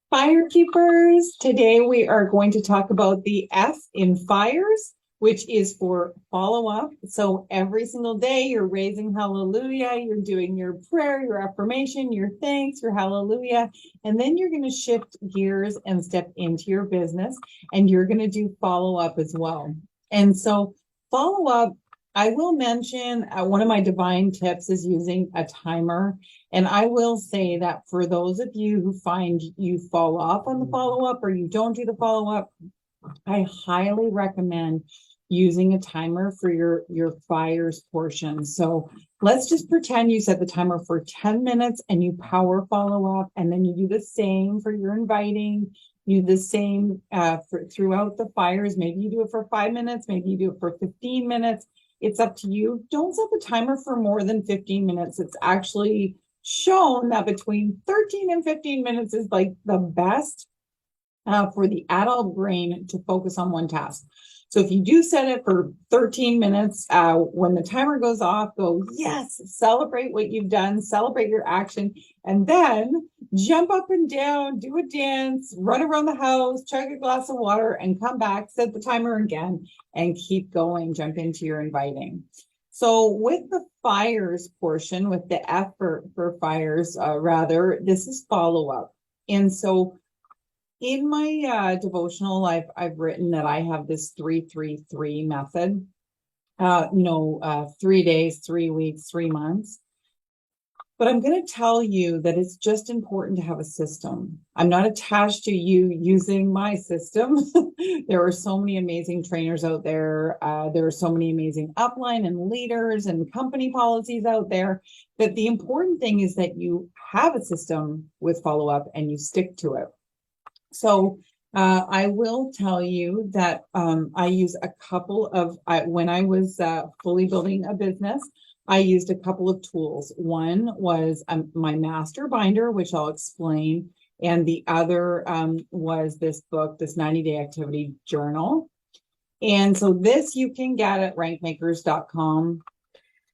Fire keepers, today we are going to talk about the F in fires, which is for follow up. So every single day you're raising hallelujah, you're doing your prayer, your affirmation, your thanks, your hallelujah, and then you're going to shift gears and step into your business and you're going to do follow up as well. And so follow up, I will mention one of my divine tips is using a timer. And I will say that for those of you who find you fall off on the follow up or you don't do the follow up, I highly recommend using a timer for your fires portion. So let's just pretend you set the timer for 10 minutes and you power follow up, and then you do the same for your inviting. You do the same throughout the fires. Maybe you do it for 5 minutes, maybe you do it for 15 minutes. It's up to you. Don't set the timer for more than 15 minutes. It's actually shown that between 13 and 15 minutes is like the best for the adult brain to focus on one task. So if you do set it for 13 minutes, when the timer goes off, go, yes, celebrate what you've done, celebrate your action, and then jump up and down, do a dance, run around the house, chug a glass of water, and come back, set the timer again, and keep going, jump into your inviting. So with the fires portion, with the F for fires, rather, this is follow up. And so in my devotional, I've written that I have this 3-3-3 method. 3 days, 3 weeks, 3 months. But I'm going to tell you that it's just important to have a system. I'm not attached to you using my system. There are so many amazing trainers out there. There are so many amazing upline and leaders and company policies out there. But the important thing is that you have a system with follow up and you stick to it. So I will tell you that I use a couple of, when I was fully building a business, I used a couple of tools. One was my master binder, which I'll explain. And the other was this book, this 90-day activity journal. And so this you can get at rankmakers.com.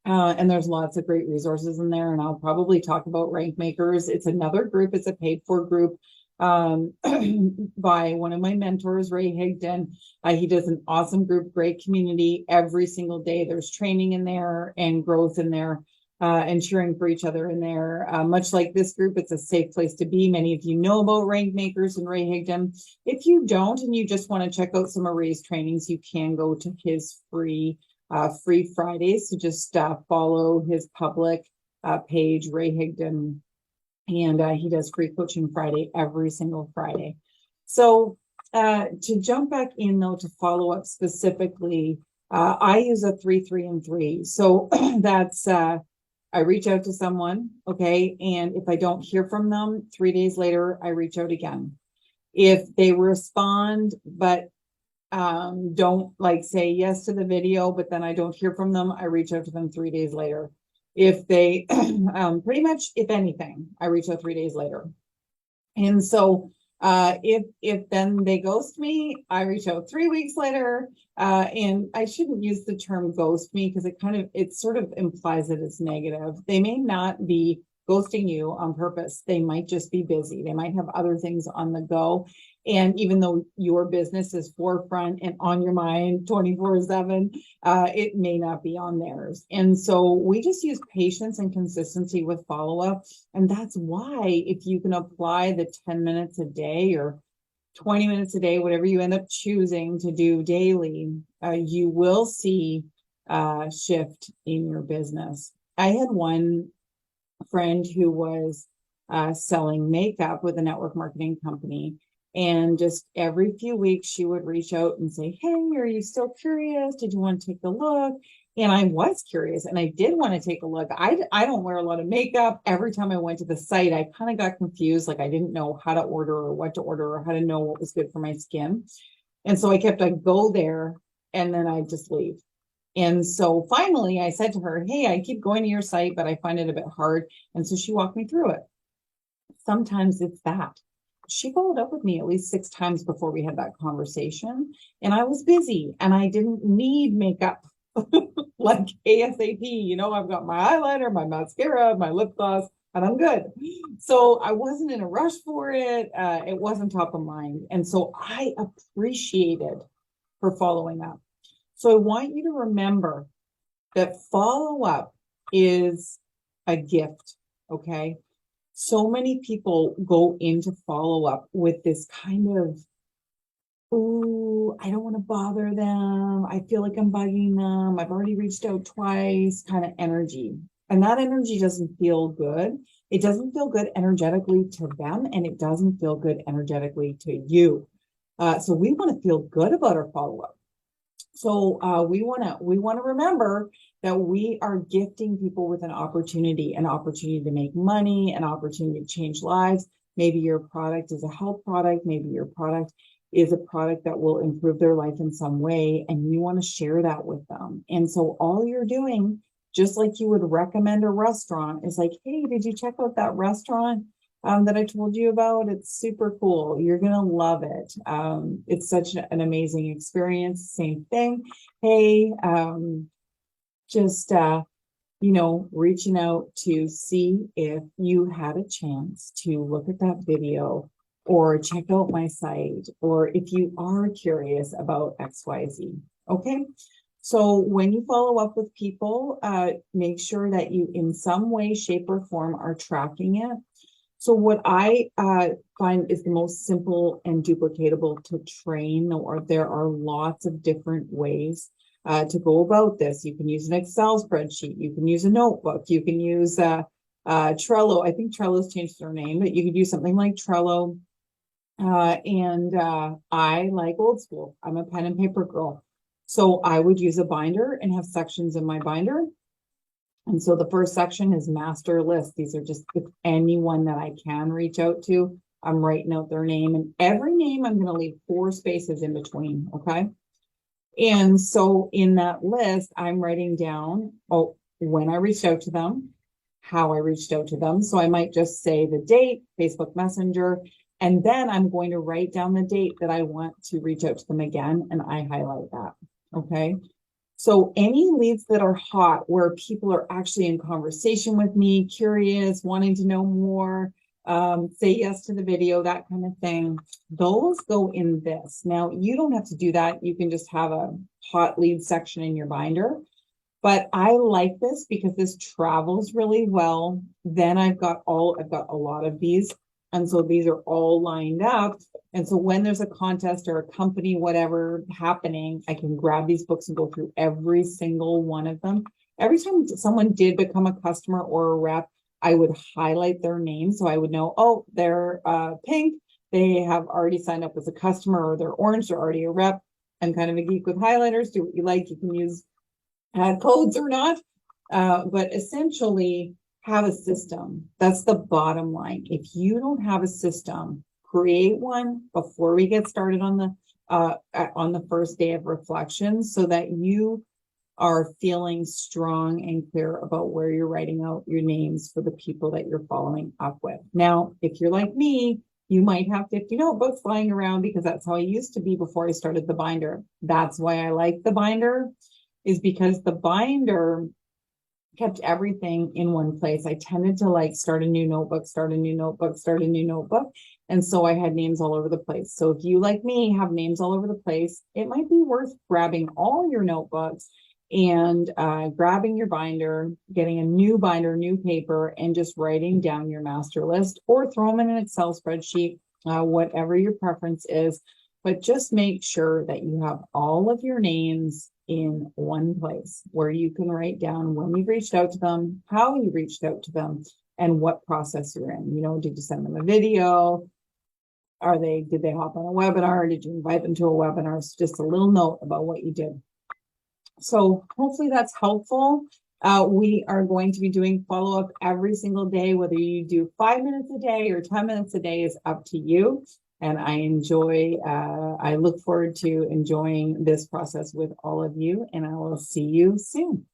And there's lots of great resources in there. And I'll probably talk about Rank Makers. It's another group. It's a paid for group by one of my mentors, Ray Higdon. He does an awesome group, great community. Every single day there's training in there and growth in there, and cheering for each other in there. Much like this group, it's a safe place to be. Many of you know about Rank Makers and Ray Higdon. If you don't and you just want to check out some of Ray's trainings, you can go to his free Fridays. So just follow his public page, Ray Higdon, and he does free coaching Friday every single Friday. So to jump back in though, to follow up specifically, I use a 3-3-3. So that's I reach out to someone, okay, and if I don't hear from them, 3 days later I reach out again. If they respond but don't like say yes to the video, but then I don't hear from them, I reach out to them 3 days later. If they pretty much, if anything, I reach out 3 days later. And so if then they ghost me, I reach out 3 weeks later. And I shouldn't use the term ghost me because it sort of implies that it's negative. They may not be ghosting you on purpose. They might just be busy. They might have other things on the go. And even though your business is forefront and on your mind 24/7, it may not be on theirs. And so we just use patience and consistency with follow-up. And that's why if you can apply the 10 minutes a day or 20 minutes a day, whatever you end up choosing to do daily, you will see a shift in your business. I had one friend who was selling makeup with a network marketing company. And just every few weeks, she would reach out and say, hey, are you still curious? Did you want to take a look? And I was curious and I did want to take a look. I don't wear a lot of makeup. Every time I went to the site, I kind of got confused. Like I didn't know how to order or what to order or how to know what was good for my skin. And so I'd go there and then I'd just leave. And so finally I said to her, hey, I keep going to your site, but I find it a bit hard. And so she walked me through it. Sometimes it's that. She followed up with me at least 6 times before we had that conversation. And I was busy and I didn't need makeup like ASAP. I've got my eyeliner, my mascara, my lip gloss, and I'm good. So I wasn't in a rush for it. It wasn't top of mind. And so I appreciated her following up. So I want you to remember that follow up is a gift. Okay. So many people go into follow up with this kind of, oh, I don't want to bother them. I feel like I'm bugging them. I've already reached out twice, kind of energy. And that energy doesn't feel good. It doesn't feel good energetically to them, and it doesn't feel good energetically to you. So we want to feel good about our follow up. So we want to remember that we are gifting people with an opportunity to make money, an opportunity to change lives. Maybe your product is a health product. Maybe your product is a product that will improve their life in some way, and you want to share that with them. And so all you're doing, just like you would recommend a restaurant, is like, hey, did you check out that restaurant that I told you about? It's super cool. You're going to love it. It's such an amazing experience. Same thing. Hey, just, reaching out to see if you had a chance to look at that video or check out my site, or if you are curious about XYZ. Okay. So when you follow up with people, make sure that you in some way, shape, or form are tracking it. So what I find is the most simple and duplicatable to train, or there are lots of different ways to go about this. You can use an Excel spreadsheet. You can use a notebook. You can use Trello. I think Trello's changed their name, but you could use something like Trello. I like old school. I'm a pen and paper girl. So I would use a binder and have sections in my binder. And so the first section is master list. These are just anyone that I can reach out to. I'm writing out their name, and every name I'm going to leave 4 spaces in between. Okay. And so in that list, I'm writing down, when I reached out to them, how I reached out to them. So I might just say the date, Facebook Messenger, and then I'm going to write down the date that I want to reach out to them again. And I highlight that. Okay. So any leads that are hot, where people are actually in conversation with me, curious, wanting to know more, say yes to the video, that kind of thing, those go in this. Now, you don't have to do that. You can just have a hot lead section in your binder. But I like this because this travels really well. Then I've got a lot of these. And so these are all lined up. And so when there's a contest or a company, whatever happening, I can grab these books and go through every single one of them. Every time someone did become a customer or a rep, I would highlight their name. So I would know, oh, they're pink. They have already signed up as a customer, or they're orange. They're already a rep. I'm kind of a geek with highlighters. Do what you like. You can use codes or not. But essentially, have a system. That's the bottom line. If you don't have a system, create one before we get started on the first day of reflection, so that you are feeling strong and clear about where you're writing out your names for the people that you're following up with. Now, if you're like me, you might have 50 notebooks lying around, because that's how I used to be before I started the binder. That's why I like the binder, is because the binder kept everything in one place. I tended to start a new notebook. And so I had names all over the place. So if you, like me, have names all over the place, it might be worth grabbing all your notebooks and grabbing your binder, getting a new binder, new paper, and just writing down your master list, or throw them in an Excel spreadsheet, whatever your preference is. But just make sure that you have all of your names in one place where you can write down when you've reached out to them, how you reached out to them, and what process you're in. Did you send them a video? Did they hop on a webinar? Did you invite them to a webinar? It's just a little note about what you did. So hopefully that's helpful. We are going to be doing follow-up every single day. Whether you do 5 minutes a day or 10 minutes a day is up to you. And I look forward to enjoying this process with all of you, and I will see you soon.